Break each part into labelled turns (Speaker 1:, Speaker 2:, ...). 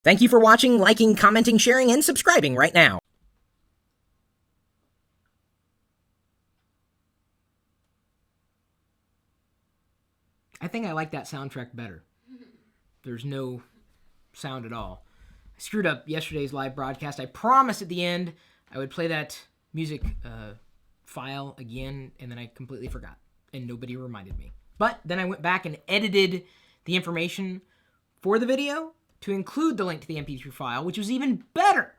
Speaker 1: Thank you for watching, liking, commenting, sharing, and subscribing right now. I think I like that soundtrack better. There's no sound at all. I screwed up yesterday's live broadcast. I promised at the end I would play that music file again, and then I completely forgot, and nobody reminded me. But then I went back and edited the information for the video to include the link to the MP3 file, which was even better.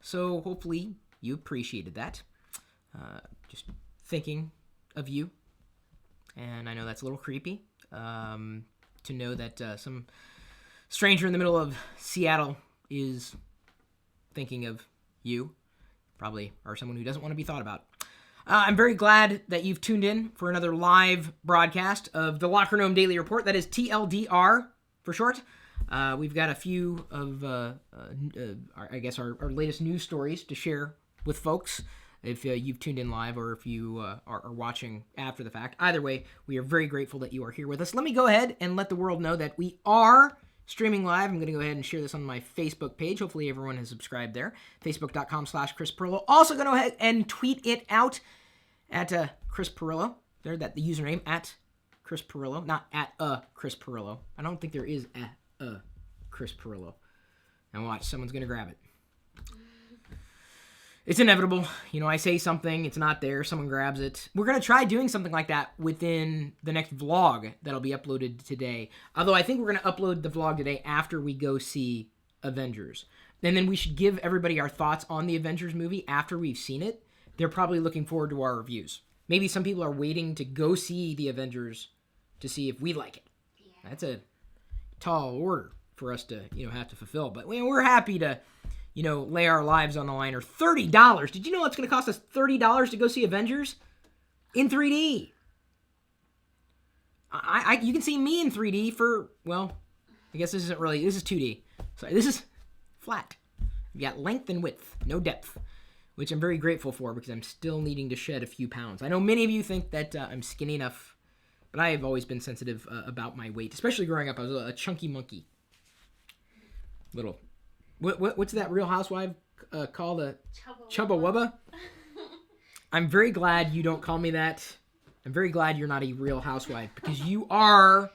Speaker 1: So hopefully you appreciated that. Just thinking of you. And I know that's a little creepy to know that some stranger in the middle of Seattle is thinking of you. Probably are someone who doesn't want to be thought about. I'm very glad that you've tuned in for another live broadcast of the Locker Room Daily Report. That is TLDR for short. We've got a few of, our latest news stories to share with folks if you've tuned in live or if you are watching after the fact. Either way, we are very grateful that you are here with us. Let me go ahead and let the world know that we are streaming live. I'm going to go ahead and share this on my Facebook page. Hopefully everyone has subscribed there. Facebook.com/Chris Pirillo. Also going to go ahead and tweet it out at Chris Pirillo. There, that the username at Chris Pirillo, not at Chris Pirillo. I don't think there is a Chris Pirillo. And watch, someone's going to grab it. It's inevitable. You know, I say something, it's not there, someone grabs it. We're going to try doing something like that within the next vlog that'll be uploaded today. Although I think we're going to upload the vlog today after we go see Avengers. And then we should give everybody our thoughts on the Avengers movie after we've seen it. They're probably looking forward to our reviews. Maybe some people are waiting to go see the Avengers to see if we like it. Yeah. That's a tall order for us to, have to fulfill. But we're happy to, lay our lives on the line. Or $30. Did you know it's going to cost us $30 to go see Avengers in 3D? You can see me in 3D for, I guess this is 2D. Sorry, this is flat. You got length and width, no depth, which I'm very grateful for because I'm still needing to shed a few pounds. I know many of you think that I'm skinny enough, but I have always been sensitive about my weight, especially growing up. I was a chunky monkey. Little. What's that Real Housewife called? A Chubba Wubba? I'm very glad you don't call me that. I'm very glad you're not a real housewife because you are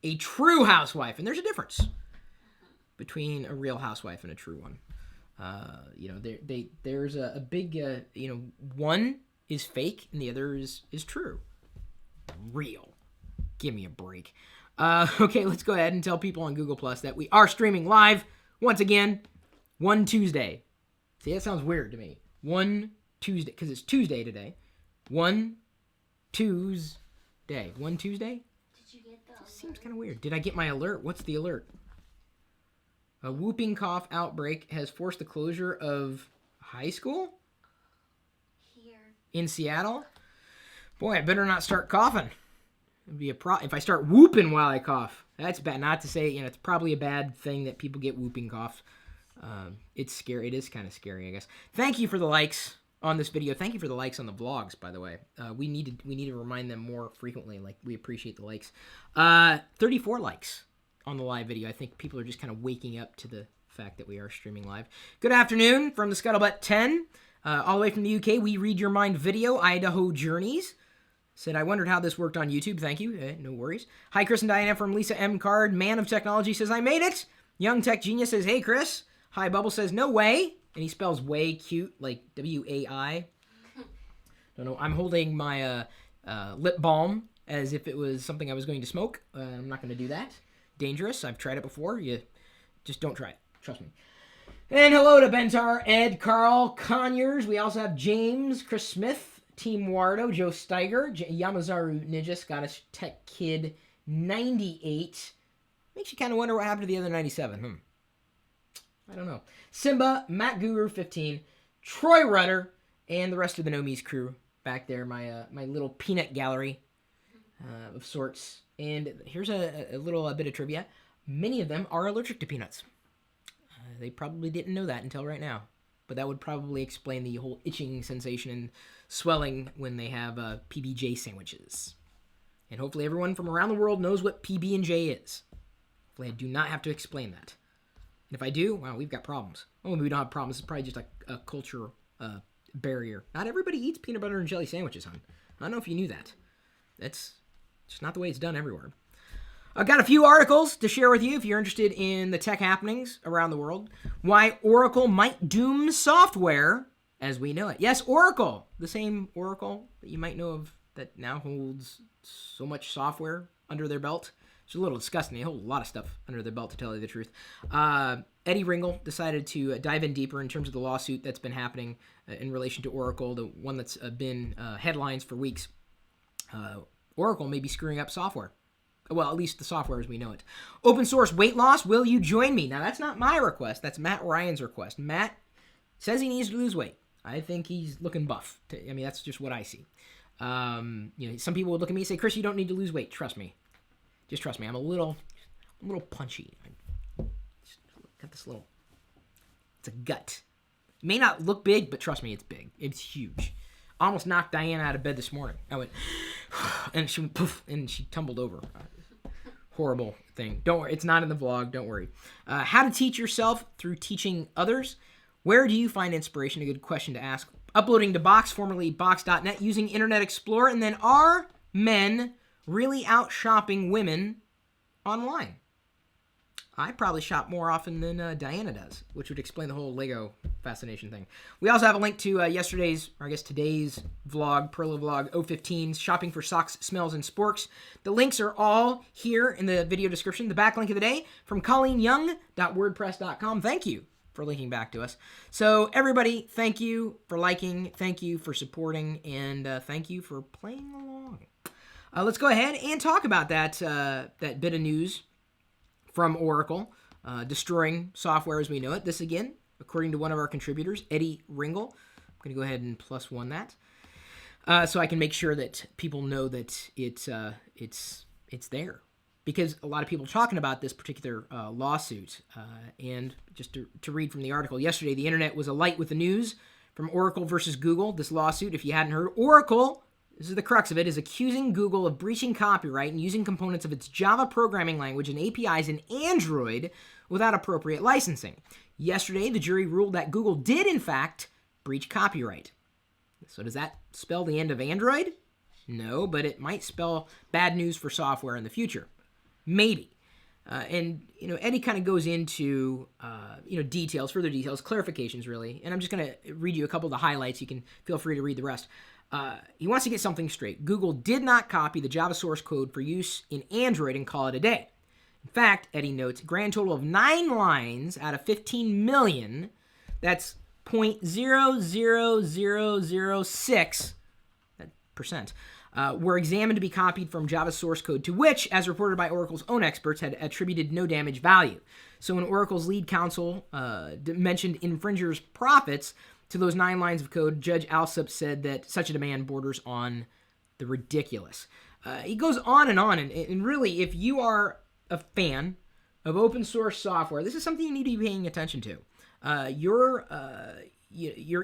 Speaker 1: a true housewife. And there's a difference between a real housewife and a true one. There's a big, one is fake and the other is true. Real. Give me a break. Okay, let's go ahead and tell people on Google Plus that we are streaming live once again. One Tuesday. See, that sounds weird to me. One Tuesday, because it's Tuesday today. One Tuesday. One Tuesday?
Speaker 2: Did you get the alert?
Speaker 1: Seems kind of weird. Did I get my alert? What's the alert? A whooping cough outbreak has forced the closure of high school?
Speaker 2: Here.
Speaker 1: In Seattle? Boy, I better not start coughing. It'd be a if I start whooping while I cough. That's bad. Not to say, it's probably a bad thing that people get whooping cough. It's scary. It is kind of scary, I guess. Thank you for the likes on this video. Thank you for the likes on the vlogs, by the way. We need to remind them more frequently. Like, we appreciate the likes. 34 likes on the live video. I think people are just kind of waking up to the fact that we are streaming live. Good afternoon from the Scuttlebutt 10. All the way from the UK, we read your mind video, Idaho Journeys. Said, I wondered how this worked on YouTube. Thank you. No worries. Hi, Chris and Diana from Lisa M. Card. Man of Technology says, I made it. Young Tech Genius says, hey, Chris. Hi, Bubble says, no way. And he spells way cute, like W-A-I. Don't know. I'm holding my lip balm as if it was something I was going to smoke. I'm not going to do that. Dangerous. I've tried it before. You just don't try it. Trust me. And hello to Bentar, Ed, Carl, Conyers. We also have James, Chris Smith, Team Wardo, Joe Steiger, Yamazaru Ninja, Scottish Tech Kid 98. Makes you kind of wonder what happened to the other 97. I don't know. Simba, Matt Guru 15, Troy Rudder, and the rest of the Nomies crew back there. My little peanut gallery of sorts. And here's a little bit of trivia. Many of them are allergic to peanuts. They probably didn't know that until right now. But that would probably explain the whole itching sensation and swelling when they have PB&J sandwiches. And hopefully everyone from around the world knows what PB&J is. Hopefully I do not have to explain that. If I do, well, we've got problems. Well, maybe we don't have problems. It's probably just a culture barrier. Not everybody eats peanut butter and jelly sandwiches, hon. I don't know if you knew that. That's just not the way it's done everywhere. I've got a few articles to share with you if you're interested in the tech happenings around the world. Why Oracle might doom software as we know it. Yes, Oracle, the same Oracle that you might know of that now holds so much software under their belt. It's a little disgusting. They hold a lot of stuff under their belt, to tell you the truth. Eddie Ringel decided to dive in deeper in terms of the lawsuit that's been happening in relation to Oracle, the one that's been headlines for weeks. Oracle may be screwing up software. Well, at least the software as we know it. Open source weight loss, will you join me? Now, that's not my request. That's Matt Ryan's request. Matt says he needs to lose weight. I think he's looking buff. That's just what I see. Some people would look at me and say, Chris, you don't need to lose weight. Trust me. Just trust me. I'm a little punchy. Got this little, it's a gut. It may not look big, but trust me, it's big. It's huge. I almost knocked Diana out of bed this morning. I went, and she went poof, and she tumbled over. Horrible thing. Don't worry. It's not in the vlog. Don't worry. How to teach yourself through teaching others. Where do you find inspiration? A good question to ask. Uploading to Box, formerly Box.net, using Internet Explorer. And then, are men really out shopping women online? I probably shop more often than Diana does, which would explain the whole Lego fascination thing. We also have a link to today's vlog, Pirillo vlog 015, shopping for socks, smells, and sporks. The links are all here in the video description. The backlink of the day from ColleenYoung.wordpress.com. Thank you for linking back to us. So everybody, thank you for liking, thank you for supporting, and thank you for playing along. Let's go ahead and talk about that bit of news from Oracle, destroying software as we know it. This, again, according to one of our contributors, Eddie Ringel. I'm going to go ahead and +1 that, so I can make sure that people know that it's there. Because a lot of people are talking about this particular lawsuit. And just to read from the article, yesterday the internet was alight with the news from Oracle versus Google. This lawsuit, if you hadn't heard, Oracle, this is the crux of it, is accusing Google of breaching copyright and using components of its Java programming language and APIs in Android without appropriate licensing. Yesterday, the jury ruled that Google did, in fact, breach copyright. So does that spell the end of Android? No, but it might spell bad news for software in the future. Maybe. Eddie kind of goes into, further details, clarifications, really. And I'm just going to read you a couple of the highlights. You can feel free to read the rest. He wants to get something straight. Google did not copy the Java source code for use in Android and call it a day. In fact, Eddie notes, a grand total of 9 lines out of 15 million, that's 0.00006%, were examined to be copied from Java source code, to which, as reported by Oracle's own experts, had attributed no damage value. So when Oracle's lead counsel mentioned infringers' profits to those 9 lines of code, Judge Alsup said that such a demand borders on the ridiculous. He goes on, and really, if you are a fan of open source software, this is something you need to be paying attention to. Your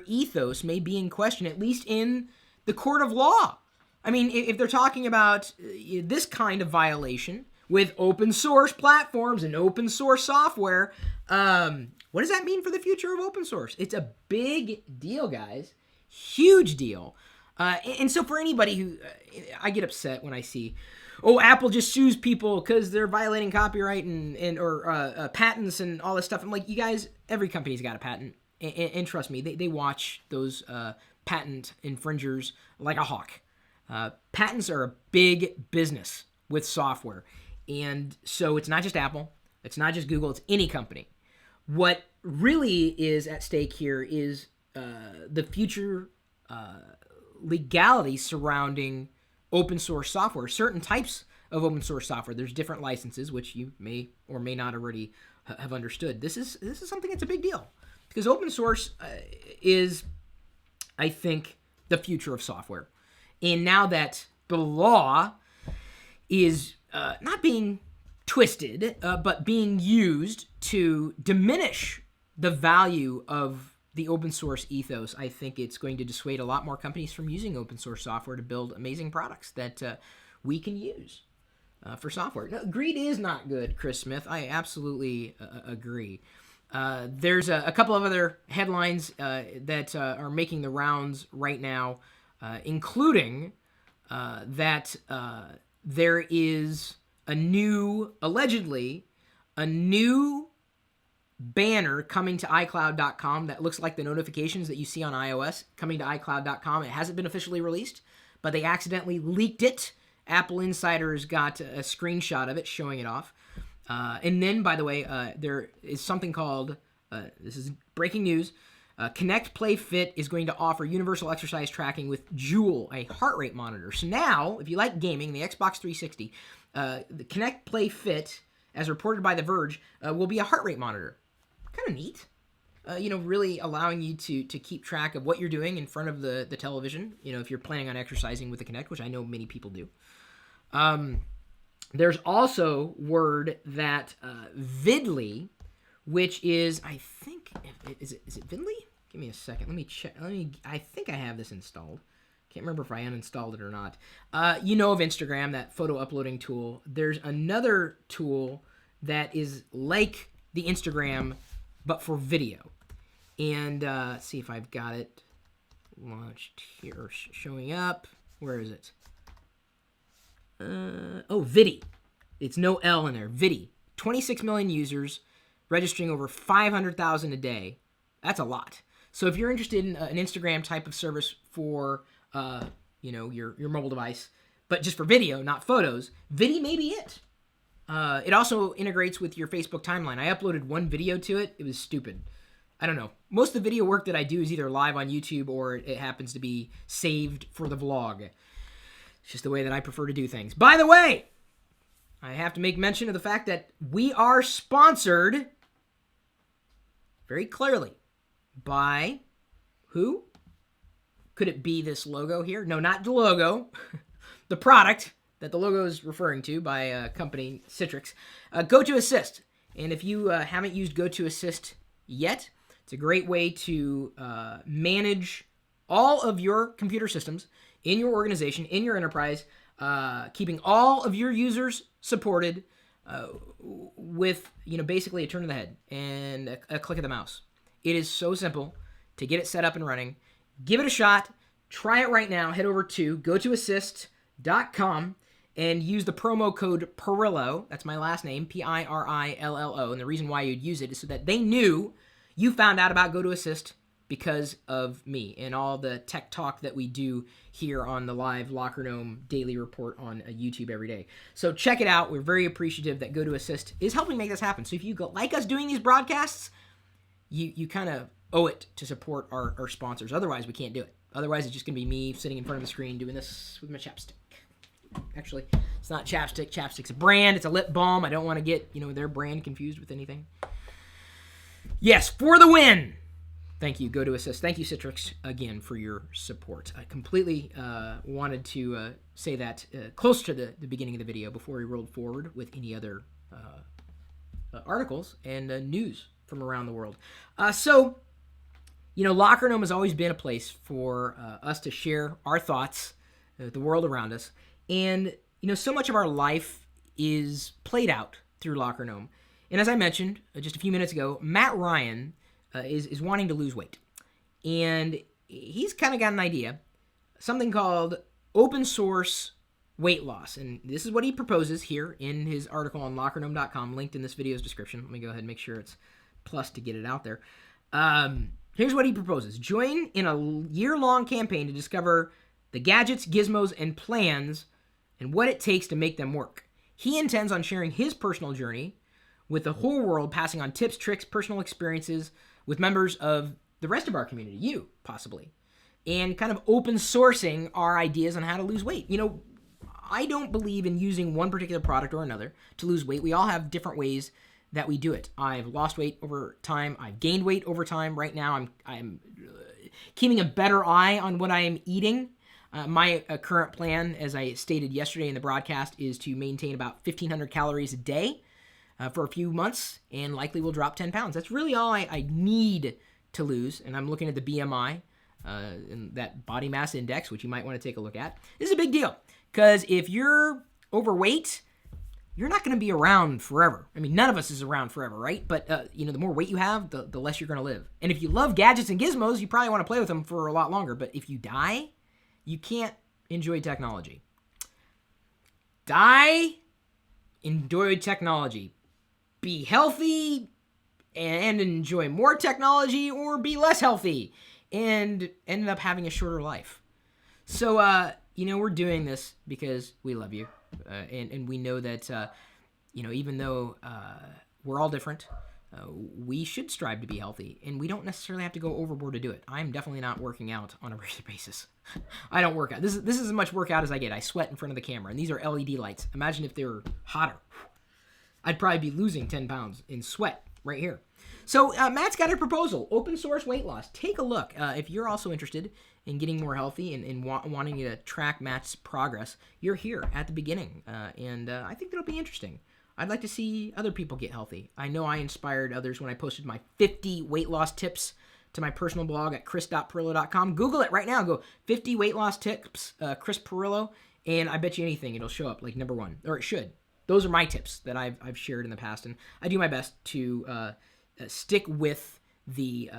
Speaker 1: ethos may be in question, at least in the court of law. I mean, if they're talking about this kind of violation with open source platforms and open source software, what does that mean for the future of open source? It's a big deal, guys. Huge deal. And so for anybody who, I get upset when I see, Apple just sues people because they're violating copyright or patents and all this stuff. I'm like, you guys, every company's got a patent. And trust me, they watch those patent infringers like a hawk. Patents are a big business with software. And so it's not just Apple. It's not just Google. It's any company. What really is at stake here is the future legality surrounding open source software, certain types of open source software. There's different licenses, which you may or may not already have understood. This is something that's a big deal because open source is, I think, the future of software. And now that the law is not being twisted, but being used to diminish the value of the open source ethos, I think it's going to dissuade a lot more companies from using open source software to build amazing products that we can use for software. No, greed is not good, Chris Smith. I absolutely agree. There's a couple of other headlines that are making the rounds right now, including that there is allegedly, a new banner coming to iCloud.com that looks like the notifications that you see on iOS coming to iCloud.com. It hasn't been officially released, but they accidentally leaked it. Apple insiders got a screenshot of it showing it off. And then, by the way, there is something called, this is breaking news, Connect Play Fit is going to offer universal exercise tracking with Joule, a heart rate monitor. So now, if you like gaming, the Xbox 360, the Connect Play Fit, as reported by The Verge, will be a heart rate monitor. Kind of neat. Really allowing you to keep track of what you're doing in front of the television, if you're planning on exercising with the Connect, which I know many people do. There's also word that Vidly, which is, I think, is it Vidly? Give me a second. Let me check. I think I have this installed. Can't remember if I uninstalled it or not. Of Instagram, that photo uploading tool. There's another tool that is like the Instagram, but for video. And let's see if I've got it launched here, showing up. Where is it? Vidi. It's no L in there. Vidi. 26 million users, registering over 500,000 a day. That's a lot. So if you're interested in an Instagram type of service for, your mobile device, but just for video, not photos, Vidi may be it. It also integrates with your Facebook timeline. I uploaded one video to it. It was stupid. I don't know. Most of the video work that I do is either live on YouTube or it happens to be saved for the vlog. It's just the way that I prefer to do things. By the way, I have to make mention of the fact that we are sponsored very clearly by who? Could it be this logo here? No, not the logo. The product that the logo is referring to by a company, Citrix. GoToAssist. And if you haven't used GoToAssist yet, it's a great way to manage all of your computer systems in your organization, in your enterprise, keeping all of your users supported with, basically a turn of the head and a click of the mouse. It is so simple to get it set up and running. Give it a shot. Try it right now. Head over to gotoassist.com and use the promo code Pirillo. That's my last name, Pirillo. And the reason why you'd use it is so that they knew you found out about GoToAssist because of me and all the tech talk that we do here on the live Locker Gnome Daily Report on YouTube every day. So check it out. We're very appreciative that GoToAssist is helping make this happen. So if you like us doing these broadcasts, you kind of owe it to support our sponsors. Otherwise, we can't do it. Otherwise, it's just going to be me sitting in front of the screen doing this with my chapstick. Actually, it's not chapstick. Chapstick's a brand. It's a lip balm. I don't want to get, their brand confused with anything. Yes, for the win. Thank you, GoToAssist. Thank you, Citrix, again, for your support. I completely wanted to say that close to the beginning of the video before we rolled forward with any other articles and news from around the world. Locker Gnome has always been a place for us to share our thoughts, the world around us. And, so much of our life is played out through Locker Gnome. And as I mentioned just a few minutes ago, Matt Ryan is wanting to lose weight. And he's kind of got an idea, something called open source weight loss. And this is what he proposes here in his article on lockergnome.com, linked in this video's description. Let me go ahead and make sure it's plus to get it out there. Here's what he proposes. Join in a year-long campaign to discover the gadgets, gizmos, and plans and what it takes to make them work. He intends on sharing his personal journey with the whole world, passing on tips, tricks, personal experiences with members of the rest of our community, you, possibly, and kind of open sourcing our ideas on how to lose weight. I don't believe in using one particular product or another to lose weight. We all have different ways that we do it. I've lost weight over time. I've gained weight over time. Right now, I'm keeping a better eye on what I am eating. My current plan, as I stated yesterday in the broadcast, is to maintain about 1,500 calories a day for a few months, and likely will drop 10 pounds. That's really all I need to lose, and I'm looking at the BMI, and that body mass index, which you might want to take a look at. This is a big deal, because if you're overweight, you're not going to be around forever. I mean, none of us is around forever, right? But, the more weight you have, the less you're going to live. And if you love gadgets and gizmos, you probably want to play with them for a lot longer. But if you die, you can't enjoy technology. Die, enjoy technology. Be healthy and enjoy more technology, or be less healthy and end up having a shorter life. So, we're doing this because we love you. And we know that, even though we're all different, we should strive to be healthy. And we don't necessarily have to go overboard to do it. I'm definitely not working out on a regular basis. I don't work out. This is as much workout as I get. I sweat in front of the camera. And these are LED lights. Imagine if they were hotter. I'd probably be losing 10 pounds in sweat right here. So Matt's got a proposal, open source weight loss. Take a look. If you're also interested in getting more healthy and wanting to track Matt's progress, you're here at the beginning. And I think that'll be interesting. I'd like to see other people get healthy. I know I inspired others when I posted my 50 weight loss tips to my personal blog at chris.pirillo.com. Google it right now. Go 50 weight loss tips, Chris Pirillo, and I bet you anything it'll show up like number one, or it should. Those are my tips that I've shared in the past, and I do my best to stick with the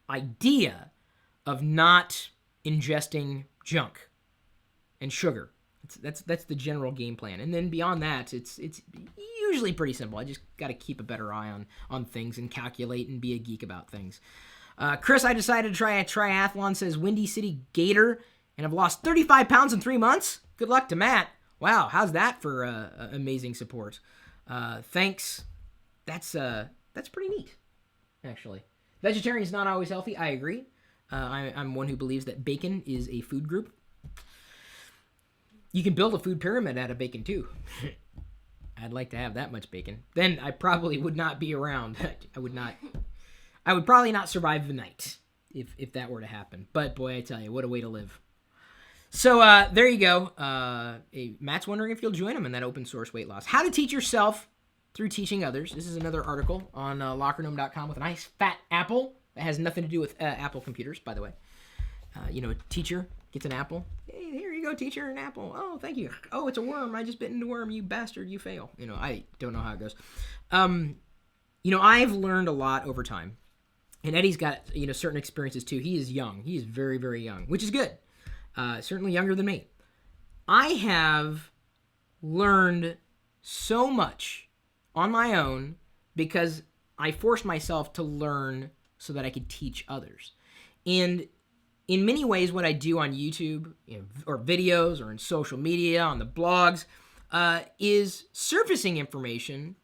Speaker 1: idea of not ingesting junk and sugar. That's the general game plan, and then beyond that, it's usually pretty simple. I just got to keep a better eye on things and calculate and be a geek about things. Chris, I decided to try a triathlon, says Windy City Gator, and I've lost 35 pounds in 3 months. Good luck to Matt. Wow, how's that for amazing support? Thanks. That's pretty neat, actually. Vegetarian is not always healthy. I agree. I'm one who believes that bacon is a food group. You can build a food pyramid out of bacon, too. I'd like to have that much bacon. Then I probably would not be around. I would probably not survive the night if that were to happen. But, boy, I tell you, what a way to live. So there you go. Matt's wondering if you'll join him in that open source weight loss. How to teach yourself through teaching others. This is another article on lockergnome.com with a nice fat apple that has nothing to do with Apple computers, by the way. A teacher gets an apple. Hey, here you go, teacher, an apple. Oh, thank you. Oh, it's a worm. I just bit into a worm. You bastard. You fail. I don't know how it goes. I've learned a lot over time. And Eddie's got, certain experiences too. He is young. He is very, very young, which is good. Certainly younger than me. I have learned so much on my own because I forced myself to learn so that I could teach others. And in many ways, what I do on YouTube or videos or in social media, on the blogs, is surfacing information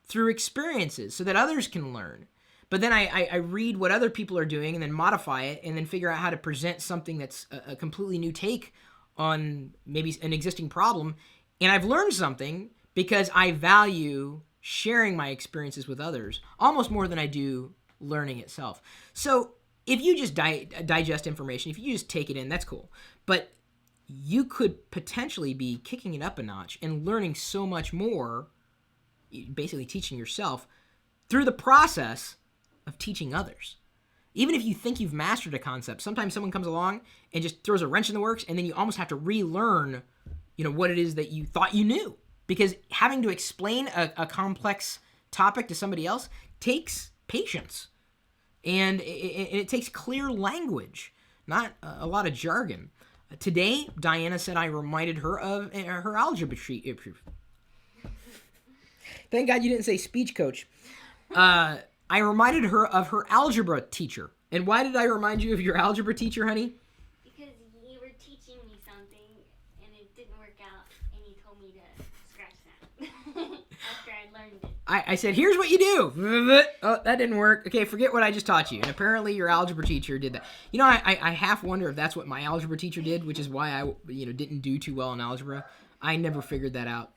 Speaker 1: through experiences so that others can learn. But then I read what other people are doing and then modify it and then figure out how to present something that's a completely new take on maybe an existing problem. And I've learned something because I value sharing my experiences with others almost more than I do learning itself. So if you just digest information, if you just take it in, that's cool. But you could potentially be kicking it up a notch and learning so much more, basically teaching yourself through the process of teaching others. Even if you think you've mastered a concept, sometimes someone comes along and just throws a wrench in the works, and then you almost have to relearn, what it is that you thought you knew. Because having to explain a complex topic to somebody else takes patience. And it takes clear language, not a lot of jargon. Today, Diana said I reminded her of her algebra sheet. Thank God you didn't say speech coach. I reminded her of her algebra teacher. And why did I remind you of your algebra teacher, honey?
Speaker 2: Because you were teaching me something, and it didn't work out, and you told me to scratch that after I learned it.
Speaker 1: I said, here's what you do. Oh, that didn't work. Okay, forget what I just taught you. And apparently your algebra teacher did that. I half wonder if that's what my algebra teacher did, which is why I didn't do too well in algebra. I never figured that out.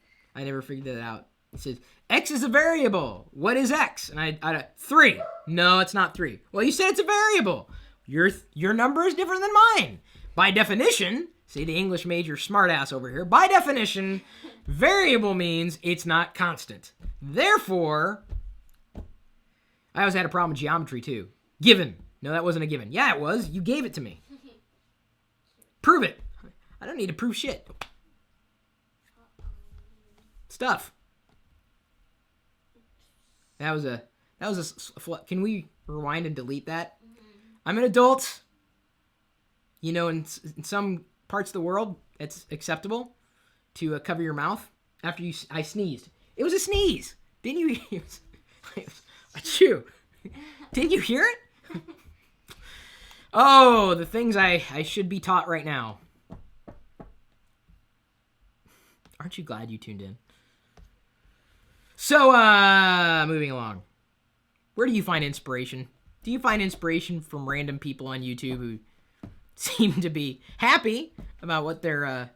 Speaker 1: It says, X is a variable. What is X? And I 3. No, it's not 3. Well, you said it's a variable. Your number is different than mine. By definition, see the English major smartass over here, by definition, variable means it's not constant. Therefore, I always had a problem with geometry too. Given. No, that wasn't a given. Yeah, it was. You gave it to me. Prove it. I don't need to prove shit. stuff. That was a can we rewind and delete that? I'm an adult. You know, in some parts of the world, it's acceptable to cover your mouth after I sneezed. It was a sneeze. Didn't you? It was achoo. Didn't you hear it? Oh, the things I should be taught right now. Aren't you glad you tuned in? So, moving along. Where do you find inspiration? Do you find inspiration from random people on YouTube who seem to be happy about what they're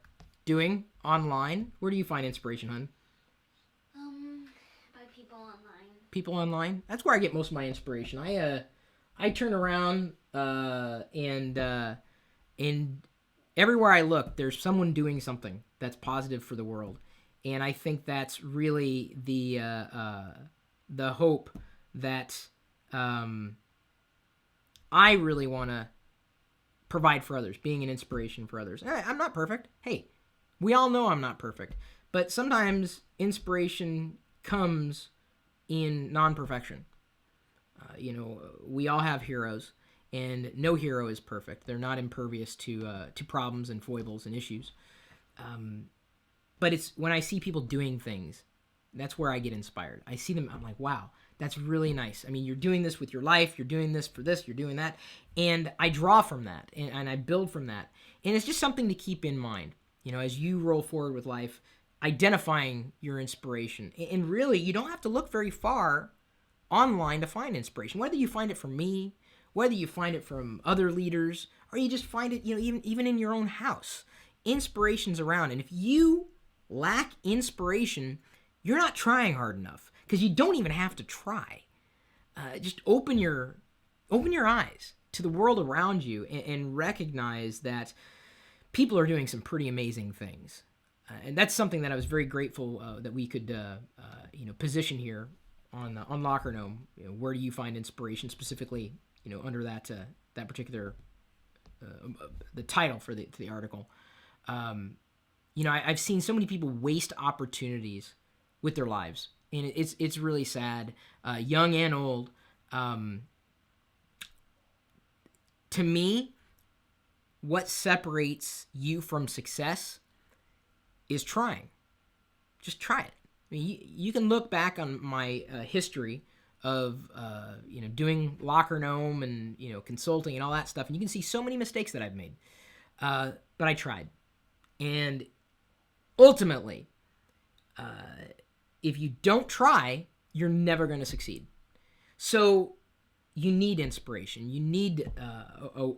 Speaker 1: doing online? Where do you find inspiration, hon?
Speaker 2: By people online.
Speaker 1: People online? That's where I get most of my inspiration. I turn around and everywhere I look, there's someone doing something that's positive for the world, and I think that's really the hope that I really want to provide for others, being an inspiration for others. I'm not perfect. Hey, we all know I'm not perfect, but sometimes inspiration comes in non-perfection. We all have heroes, and no hero is perfect. They're not impervious to problems and foibles and issues. But it's when I see people doing things, that's where I get inspired. I see them, I'm like, wow, that's really nice. I mean, you're doing this with your life, you're doing this for this, you're doing that, and I draw from that, and I build from that. And it's just something to keep in mind, as you roll forward with life, identifying your inspiration. And really, you don't have to look very far online to find inspiration. Whether you find it from me, whether you find it from other leaders, or you just find it, even in your own house. Inspiration's around, and if you lack inspiration, you're not trying hard enough, because you don't even have to try. Just open your eyes to the world around you and recognize that people are doing some pretty amazing things. And that's something that I was very grateful that we could position here on Locker Gnome. Where do you find inspiration specifically? Under that particular the title for the article. I've seen so many people waste opportunities with their lives, and it's really sad, young and old. To me, what separates you from success is trying. Just try it. I mean, you can look back on my history of doing Locker Gnome and consulting and all that stuff, and you can see so many mistakes that I've made. But I tried, and ultimately, if you don't try, you're never going to succeed. So you need inspiration. You need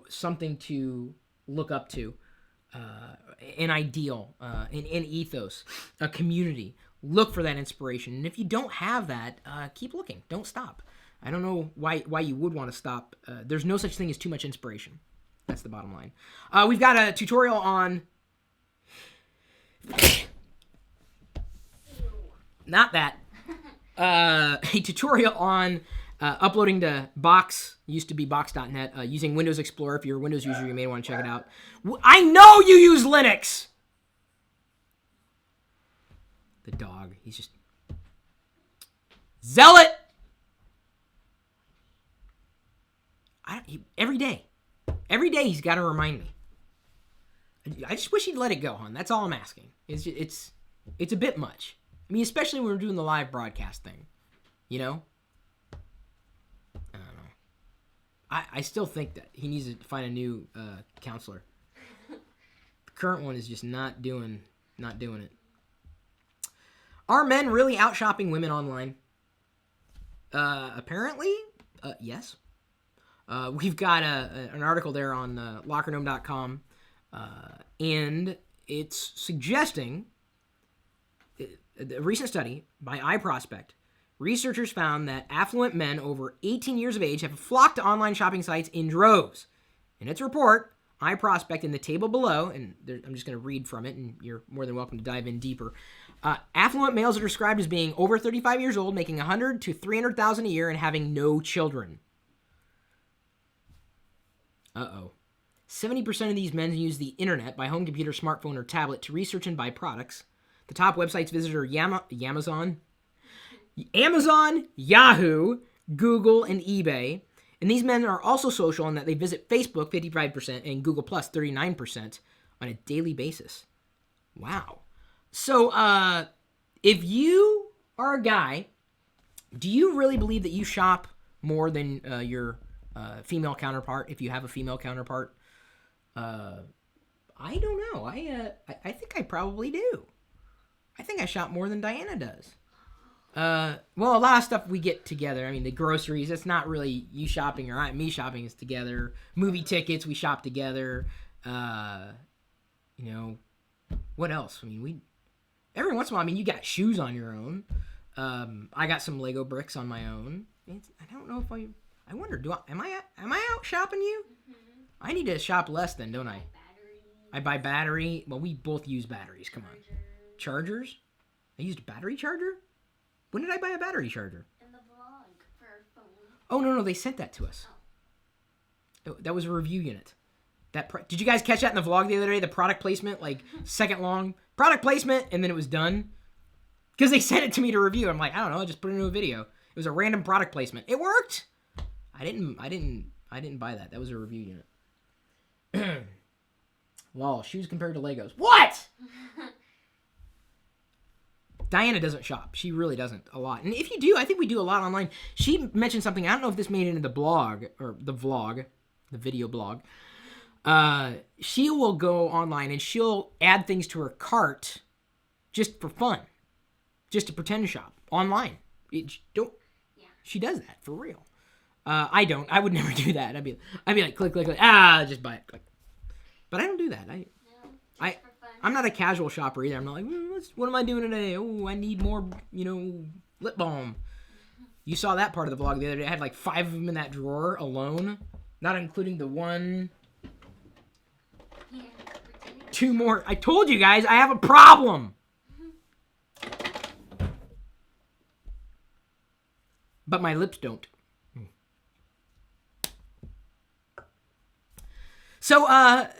Speaker 1: something to look up to, an ideal, an ethos, a community. Look for that inspiration. And if you don't have that, keep looking. Don't stop. I don't know why you would want to stop. There's no such thing as too much inspiration. That's the bottom line. We've got a tutorial on... Not that. A tutorial on uploading to Box, used to be Box.net, using Windows Explorer. If you're a Windows user, you may want to check it out. I know you use Linux! The dog, he's just... Zealot! Every day he's got to remind me. I just wish he'd let it go, hon. That's all I'm asking. It's a bit much. I mean, especially when we're doing the live broadcast thing. I don't know. I still think that he needs to find a new counselor. The current one is just not doing it. Are men really out shopping women online? Apparently, yes. We've got an article there on lockergnome.com, and it's suggesting a recent study by iProspect. Researchers found that affluent men over 18 years of age have flocked to online shopping sites in droves. In its report, iProspect, in the table below, and I'm just going to read from it, and you're more than welcome to dive in deeper. Affluent males are described as being over 35 years old, making $100,000 to $300,000 a year, and having no children. 70% of these men use the internet, by home computer, smartphone, or tablet, to research and buy products. The top websites visited are Amazon, Yahoo, Google, and eBay. And these men are also social in that they visit Facebook 55% and Google Plus 39% on a daily basis. Wow. So if you are a guy, do you really believe that you shop more than your female counterpart, if you have a female counterpart? I don't know. I think I probably do. I think I shop more than Diana does. Well, a lot of stuff we get together. I mean, the groceries, it's not really you shopping or me shopping, is together. Movie tickets, we shop together. What else? I mean, every once in a while, I mean, you got shoes on your own. I got some Lego bricks on my own. I don't know if I wonder, am I out shopping you? Mm-hmm. I need to shop less then, don't I? I buy battery. Well, we both use batteries. Come on. Chargers? I used a battery charger? When did I buy a battery charger?
Speaker 2: In the vlog for our phone.
Speaker 1: Oh, no, they sent that to us. Oh. That was a review unit. Did you guys catch that in the vlog the other day? The product placement, like second long product placement, and then it was done? Because they sent it to me to review. I'm like, I don't know, I just put it into a video. It was a random product placement. It worked. I didn't buy that. That was a review unit. Lol, shoes compared to Legos. What? Diana doesn't shop. She really doesn't a lot. And if you do, I think we do a lot online. She mentioned something. I don't know if this made it into the blog or the vlog, the video blog. She will go online and she'll add things to her cart just for fun, just to pretend to shop online. She does that for real. I don't. I would never do that. I'd be like, click, click, click. Just buy it. Click. But I don't do that. I'm not a casual shopper either. I'm not like, what am I doing today? Oh, I need more, lip balm. You saw that part of the vlog the other day. I had like 5 of them in that drawer alone, not including the one. 2 more. I told you guys I have a problem. But my lips don't. So,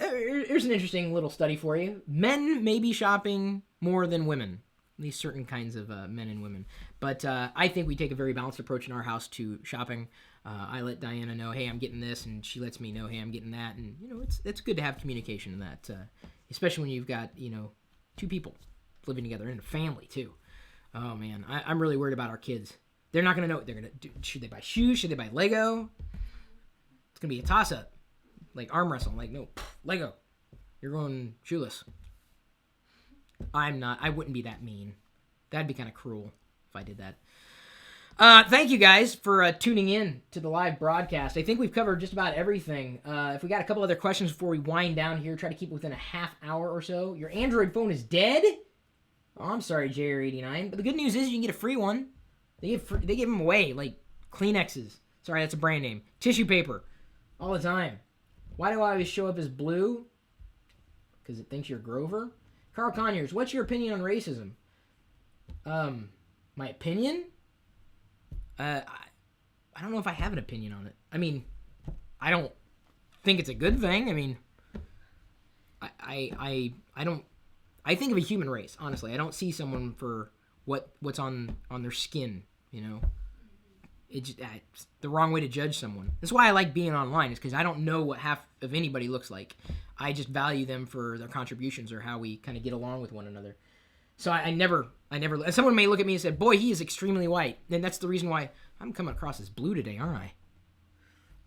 Speaker 1: here's an interesting little study for you. Men may be shopping more than women. At least certain kinds of men and women. But I think we take a very balanced approach in our house to shopping. I let Diana know, hey, I'm getting this, and she lets me know, hey, I'm getting that. And, it's good to have communication in that, especially when you've got, 2 people living together and a family, too. Oh, man, I'm really worried about our kids. They're not going to know what they're going to do. Should they buy shoes? Should they buy Lego? It's going to be a toss-up. Like arm wrestle. Like, no, Lego. You're going shoeless. I'm not. I wouldn't be that mean. That'd be kind of cruel if I did that. Thank you guys for tuning in to the live broadcast. I think we've covered just about everything. If we got a couple other questions before we wind down here, try to keep it within a half hour or so. Your Android phone is dead? Oh, I'm sorry, JR89. But the good news is you can get a free one. They give them away, like Kleenexes. Sorry, that's a brand name. Tissue paper. All the time. Why do I always show up as blue? Because it thinks you're Grover? Carl Conyers, what's your opinion on racism? My opinion? I don't know if I have an opinion on it. I mean, I don't think it's a good thing. I mean, I don't... I think of a human race, honestly. I don't see someone for what's on their skin, It's the wrong way to judge someone. That's why I like being online, is because I don't know what half of anybody looks like. I just value them for their contributions or how we kind of get along with one another. So I never. Someone may look at me and say, "Boy, he is extremely white." And that's the reason why I'm coming across as blue today, aren't I?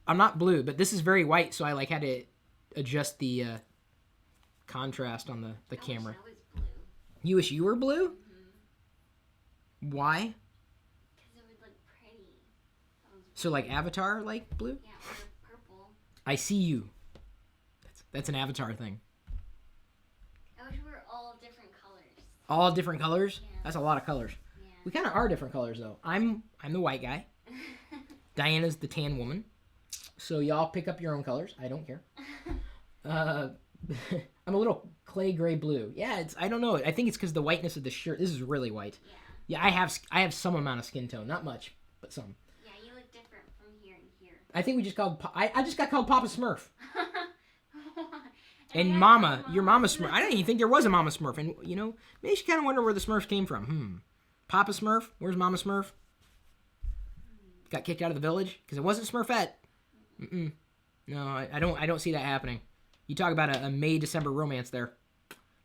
Speaker 1: I'm not blue, but this is very white, so I had to adjust the contrast on the camera.
Speaker 2: I was blue.
Speaker 1: You wish you were blue? Mm-hmm. Why? So like Avatar, like blue?
Speaker 2: Yeah, or purple.
Speaker 1: I see you. That's an Avatar thing.
Speaker 2: I wish we were all different colors.
Speaker 1: All different colors?
Speaker 2: Yeah.
Speaker 1: That's a lot of colors.
Speaker 2: Yeah.
Speaker 1: We kind of are different colors though. I'm the white guy. Diana's the tan woman. So y'all pick up your own colors. I don't care. I'm a little clay gray blue. Yeah, I don't know. I think it's because the whiteness of the shirt. This is really white. Yeah, I have some amount of skin tone. Not much, but some.
Speaker 2: I think we just
Speaker 1: I just got called Papa Smurf. And
Speaker 2: Yeah,
Speaker 1: Mama,
Speaker 2: Mama.
Speaker 1: your Mama Smurf. I didn't even think there was a Mama Smurf. And, you know, makes you kind of wonder where the Smurfs came from. Papa Smurf? Where's Mama Smurf? Got kicked out of the village? Because it wasn't Smurfette. No, I don't see that happening. You talk about a May-December romance there.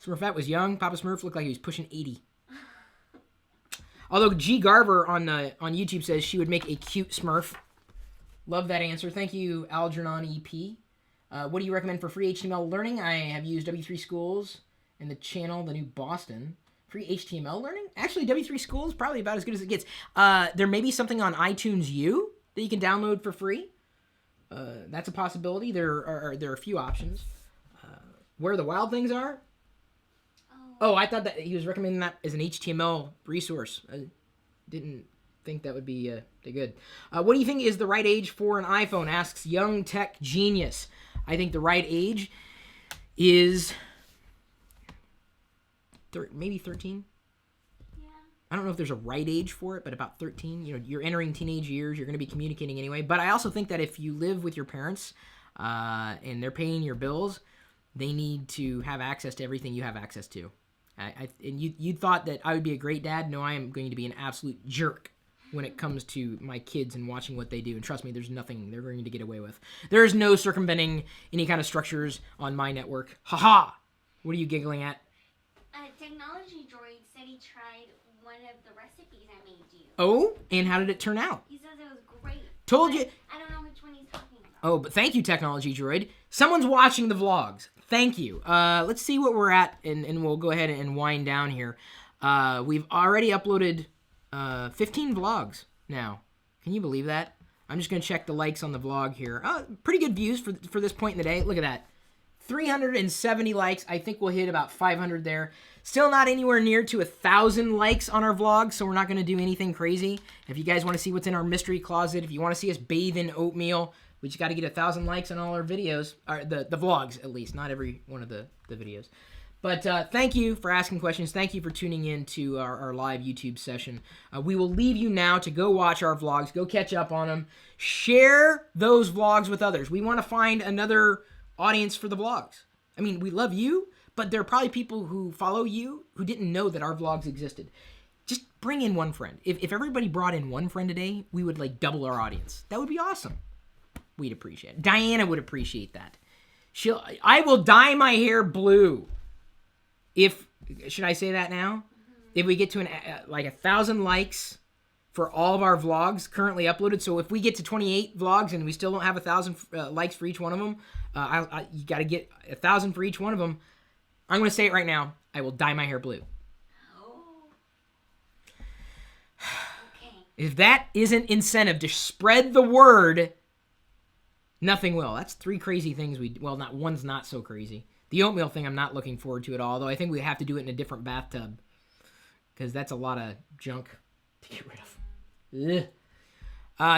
Speaker 1: Smurfette was young. Papa Smurf looked like he was pushing 80. Although G. Garver on YouTube says she would make a cute Smurf. Love that answer. Thank you, Algernon EP. What do you recommend for free HTML learning? I have used W3 Schools and the channel, The New Boston. Free HTML learning? Actually, W3 Schools is probably about as good as it gets. There may be something on iTunes U that you can download for free. That's a possibility. There are a few options. Where the Wild Things Are? Oh, I thought that he was recommending that as an HTML resource. I didn't think that would be that good. What do you think is the right age for an iPhone? Asks Young Tech Genius. I think the right age is maybe 13.
Speaker 2: Yeah.
Speaker 1: I don't know if there's a right age for it, but about 13. You know, you're entering teenage years. You're going to be communicating anyway. But I also think that if you live with your parents and they're paying your bills, they need to have access to everything you have access to. And you thought that I would be a great dad. No, I am going to be an absolute jerk when it comes to my kids and watching what they do. And trust me, there's nothing they're going to get away with. There is no circumventing any kind of structures on my network. Ha-ha! What are you giggling at?
Speaker 2: Technology Droid said he tried one of the recipes I made you.
Speaker 1: Oh, and how did it turn out?
Speaker 2: He says it was great.
Speaker 1: Told you.
Speaker 2: I don't know which one he's talking about.
Speaker 1: Oh, but thank you, Technology Droid. Someone's watching the vlogs. Thank you. Let's see what we're at, and we'll go ahead and wind down here. We've already uploaded 15 vlogs now. Can you believe that? I'm just going to check the likes on the vlog here. Pretty good views for this point in the day. Look at that. 370 likes. I think we'll hit about 500 there. Still not anywhere near to 1,000 likes on our vlog, so we're not going to do anything crazy. If you guys want to see what's in our mystery closet, if you want to see us bathe in oatmeal, we just got to get 1,000 likes on all our videos, or the vlogs at least, not every one of the videos. But thank you for asking questions. Thank you for tuning in to our live YouTube session. We will leave you now to go watch our vlogs. Go catch up on them. Share those vlogs with others. We want to find another audience for the vlogs. I mean, we love you, but there are probably people who follow you who didn't know that our vlogs existed. Just bring in one friend. If everybody brought in one friend today, we would like double our audience. That would be awesome. We'd appreciate it. Diana would appreciate that. I will dye my hair blue. Should I say that now? If we get to like 1,000 likes for all of our vlogs currently uploaded, so if we get to 28 vlogs and we still don't have 1,000 likes for each one of them, you got to get 1,000 for each one of them. I'm going to say it right now. I will dye my hair blue.
Speaker 2: Oh. Okay.
Speaker 1: If that isn't incentive to spread the word, nothing will. That's 3 crazy things not one's not so crazy. The oatmeal thing I'm not looking forward to at all, though I think we have to do it in a different bathtub because that's a lot of junk to get rid of.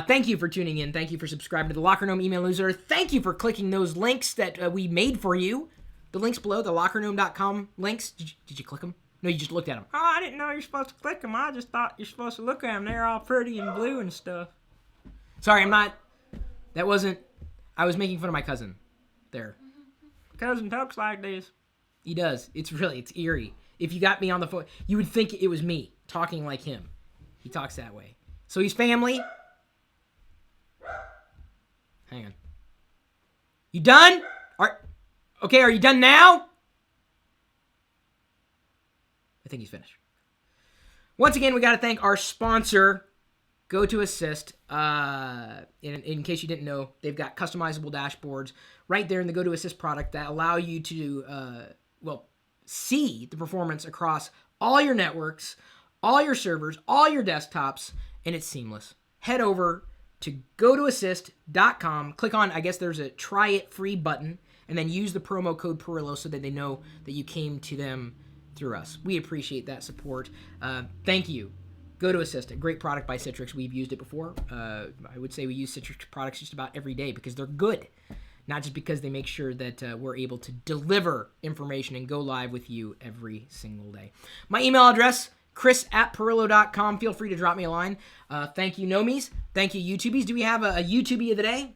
Speaker 1: Thank you for tuning in. Thank you for subscribing to the Locker Gnome email newsletter. Thank you for clicking those links that we made for you. The links below, the lockergnome.com links. Did you click them? No, you just looked at them. Oh, I didn't know you're supposed to click them. I just thought you're supposed to look at them. They're all pretty and blue and stuff. Sorry, that wasn't, I was making fun of my cousin there. Cousin talks like this. He does. It's eerie. If you got me on the phone, you would think it was me talking like him. He talks that way. So he's family. Hang on. You done? Are you done now? I think he's finished. Once again, we got to thank our sponsor, Go to Assist. In case you didn't know, they've got customizable dashboards right there in the Go to Assist product that allow you to, see the performance across all your networks, all your servers, all your desktops, and it's seamless. Head over to gotoassist.com. Click on, I guess there's a try it free button, and then use the promo code Pirillo so that they know that you came to them through us. We appreciate that support. Thank you. Go to Assist, a great product by Citrix. We've used it before. I would say we use Citrix products just about every day because they're good, not just because they make sure that we're able to deliver information and go live with you every single day. My email address, chris@pirillo.com. Feel free to drop me a line. Thank you, Nomies. Thank you, YouTubies. Do we have a YouTubie of the day?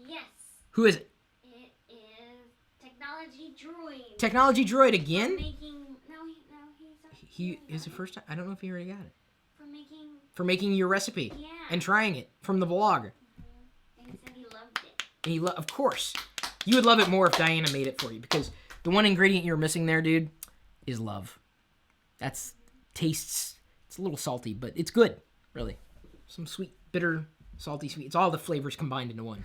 Speaker 2: Yes.
Speaker 1: Who is it?
Speaker 2: It is Technology droid.
Speaker 1: Technology droid
Speaker 2: For
Speaker 1: again?
Speaker 2: making,
Speaker 1: He is the first time. I don't know if he already got it.
Speaker 2: For making
Speaker 1: making your recipe
Speaker 2: yeah.
Speaker 1: and trying it from the vlog.
Speaker 2: And he said he loved it.
Speaker 1: And of course, you would love it more if Diana made it for you, because the one ingredient you're missing there, dude, is love. Tastes. It's a little salty, but it's good, really. Some sweet, bitter, salty, sweet. It's all the flavors combined into one.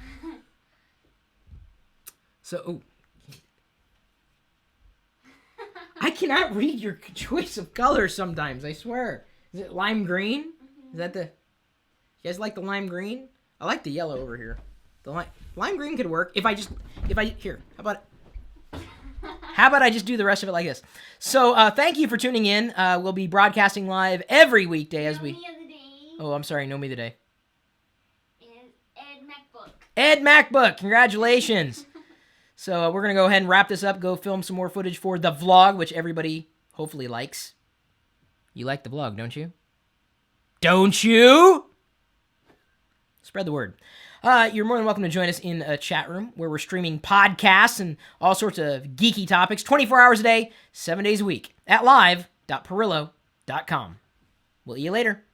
Speaker 1: So, I cannot read your choice of colors sometimes, I swear. Is it lime green? Mm-hmm. Is that the... You guys like the lime green? I like the yellow over here. The lime green could work. Here, how about I just do the rest of it like this? So, thank you for tuning in. We'll be broadcasting live every weekday as we... Oh, I'm sorry, know me the day.
Speaker 2: Ed MacBook.
Speaker 1: Ed MacBook, congratulations. So we're going to go ahead and wrap this up, go film some more footage for the vlog, which everybody hopefully likes. You like the vlog, don't you? Don't you? Spread the word. You're more than welcome to join us in a chat room where we're streaming podcasts and all sorts of geeky topics 24 hours a day, 7 days a week at live.pirillo.com. We'll see you later.